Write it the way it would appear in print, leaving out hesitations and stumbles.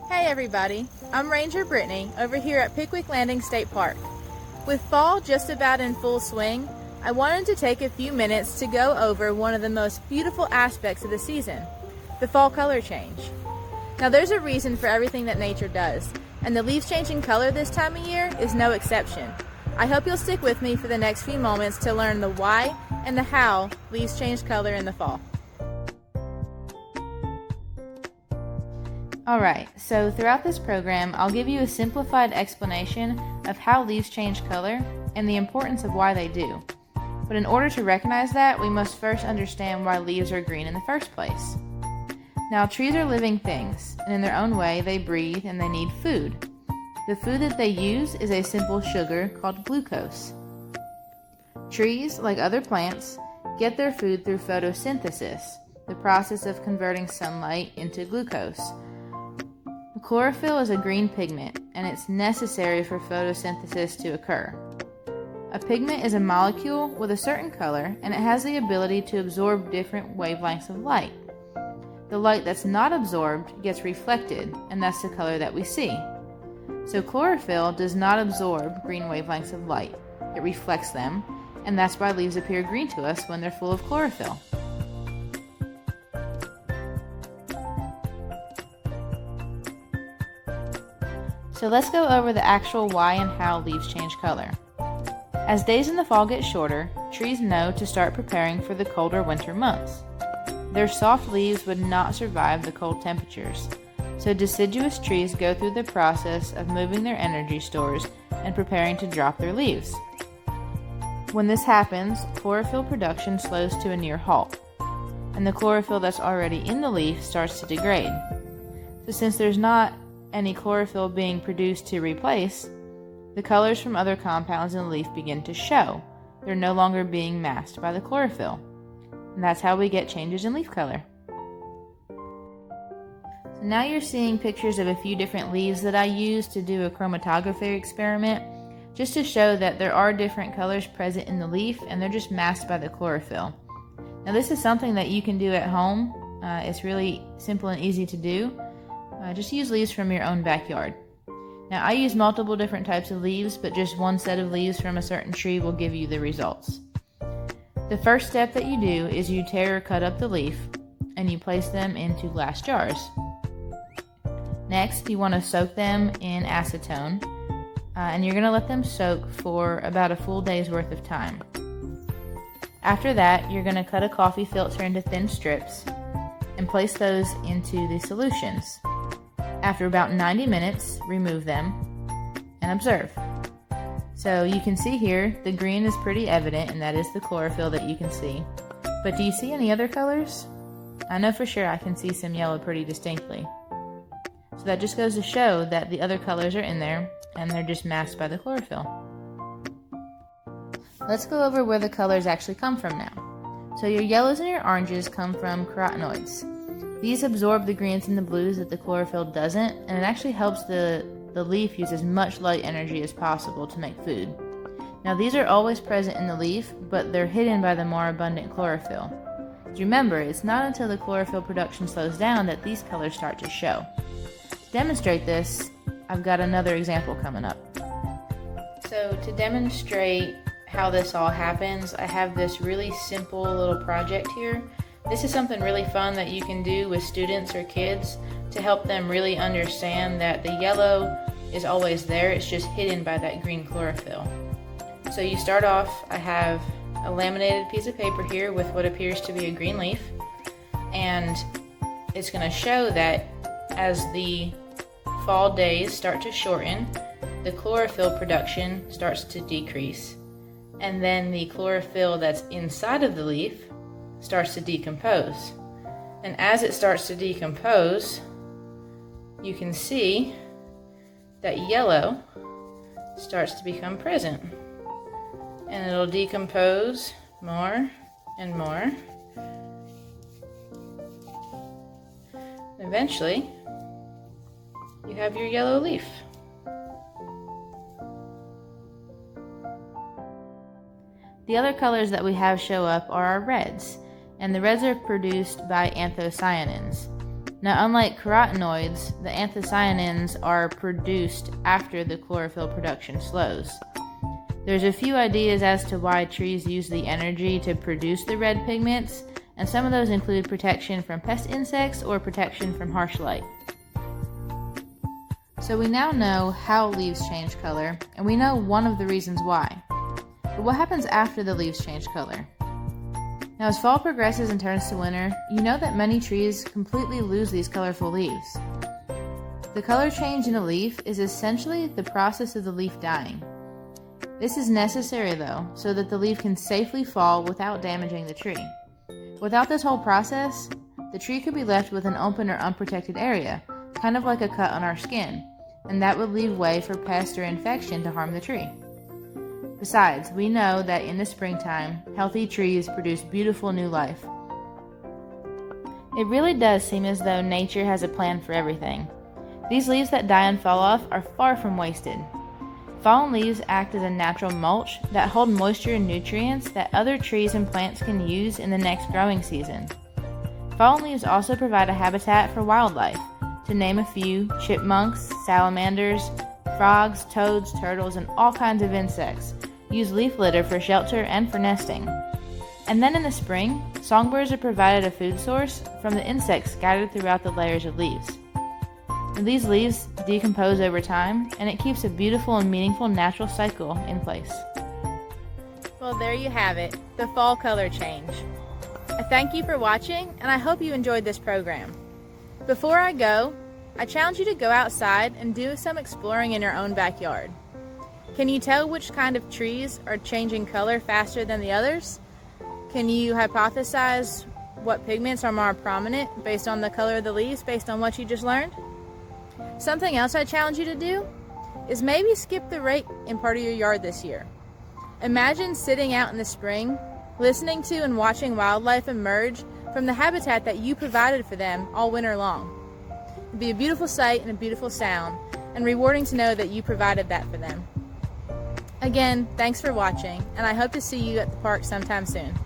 Hey everybody, I'm Ranger Brittney over here at Pickwick Landing State Park. With fall just about in full swing, I wanted to take a few minutes to go over one of the most beautiful aspects of the season, the fall color change. Now there's a reason for everything that nature does, and the leaves changing color this time of year is no exception. I hope you'll stick with me for the next few moments to learn the why and the how leaves change color in the fall. Alright, so throughout this program, I'll give you a simplified explanation of how leaves change color and the importance of why they do. But in order to recognize that, we must first understand why leaves are green in the first place. Now, trees are living things, and in their own way, they breathe and they need food. The food that they use is a simple sugar called glucose. Trees, like other plants, get their food through photosynthesis, the process of converting sunlight into glucose. Chlorophyll is a green pigment, and it's necessary for photosynthesis to occur. A pigment is a molecule with a certain color, and it has the ability to absorb different wavelengths of light. The light that's not absorbed gets reflected, and that's the color that we see. So chlorophyll does not absorb green wavelengths of light. It reflects them, and that's why leaves appear green to us when they're full of chlorophyll. So let's go over the actual why and how leaves change color. As days in the fall get shorter, trees know to start preparing for the colder winter months. Their soft leaves would not survive the cold temperatures, so deciduous trees go through the process of moving their energy stores and preparing to drop their leaves. When this happens, chlorophyll production slows to a near halt, and the chlorophyll that's already in the leaf starts to degrade. So since there's not any chlorophyll being produced to replace, the colors from other compounds in the leaf begin to show. They're no longer being masked by the chlorophyll. And that's how we get changes in leaf color. So now you're seeing pictures of a few different leaves that I used to do a chromatography experiment, just to show that there are different colors present in the leaf and they're just masked by the chlorophyll. Now this is something that you can do at home. It's really simple and easy to do. Just use leaves from your own backyard. Now I use multiple different types of leaves, but just one set of leaves from a certain tree will give you the results. The first step that you do is you tear or cut up the leaf and you place them into glass jars. Next, you want to soak them in acetone, and you're going to let them soak for about a full day's worth of time. After that, you're going to cut a coffee filter into thin strips and place those into the solutions. After about 90 minutes, remove them and observe. So you can see here, the green is pretty evident, and that is the chlorophyll that you can see. But do you see any other colors? I know for sure I can see some yellow pretty distinctly. So that just goes to show that the other colors are in there, and they're just masked by the chlorophyll. Let's go over where the colors actually come from now. So your yellows and your oranges come from carotenoids. These absorb the greens and the blues that the chlorophyll doesn't, and it actually helps the leaf use as much light energy as possible to make food. Now these are always present in the leaf, but they're hidden by the more abundant chlorophyll. Remember, it's not until the chlorophyll production slows down that these colors start to show. To demonstrate this, I've got another example coming up. So to demonstrate how this all happens, I have this really simple little project here. This is something really fun that you can do with students or kids to help them really understand that the yellow is always there, it's just hidden by that green chlorophyll. So you start off, I have a laminated piece of paper here with what appears to be a green leaf, and it's going to show that as the fall days start to shorten, the chlorophyll production starts to decrease, and then the chlorophyll that's inside of the leaf starts to decompose. And as it starts to decompose, you can see that yellow starts to become present. And it'll decompose more and more. Eventually, you have your yellow leaf. The other colors that we have show up are our reds, and the reds are produced by anthocyanins. Now, unlike carotenoids, the anthocyanins are produced after the chlorophyll production slows. There's a few ideas as to why trees use the energy to produce the red pigments, and some of those include protection from pest insects or protection from harsh light. So we now know how leaves change color, and we know one of the reasons why. But what happens after the leaves change color? Now, as fall progresses and turns to winter, you know that many trees completely lose these colorful leaves. The color change in a leaf is essentially the process of the leaf dying. This is necessary though, so that the leaf can safely fall without damaging the tree. Without this whole process, the tree could be left with an open or unprotected area, kind of like a cut on our skin, and that would leave way for pest or infection to harm the tree. Besides, we know that in the springtime, healthy trees produce beautiful new life. It really does seem as though nature has a plan for everything. These leaves that die and fall off are far from wasted. Fallen leaves act as a natural mulch that hold moisture and nutrients that other trees and plants can use in the next growing season. Fallen leaves also provide a habitat for wildlife, to name a few: chipmunks, salamanders, frogs, toads, turtles, and all kinds of insects use leaf litter for shelter and for nesting. And then in the spring, songbirds are provided a food source from the insects scattered throughout the layers of leaves. And these leaves decompose over time, and it keeps a beautiful and meaningful natural cycle in place. Well, there you have it, the fall color change. I thank you for watching, and I hope you enjoyed this program. Before I go, I challenge you to go outside and do some exploring in your own backyard. Can you tell which kind of trees are changing color faster than the others? Can you hypothesize what pigments are more prominent based on the color of the leaves, based on what you just learned? Something else I challenge you to do is maybe skip the rake in part of your yard this year. Imagine sitting out in the spring, listening to and watching wildlife emerge from the habitat that you provided for them all winter long. It'd be a beautiful sight and a beautiful sound, and rewarding to know that you provided that for them. Again, thanks for watching, and I hope to see you at the park sometime soon.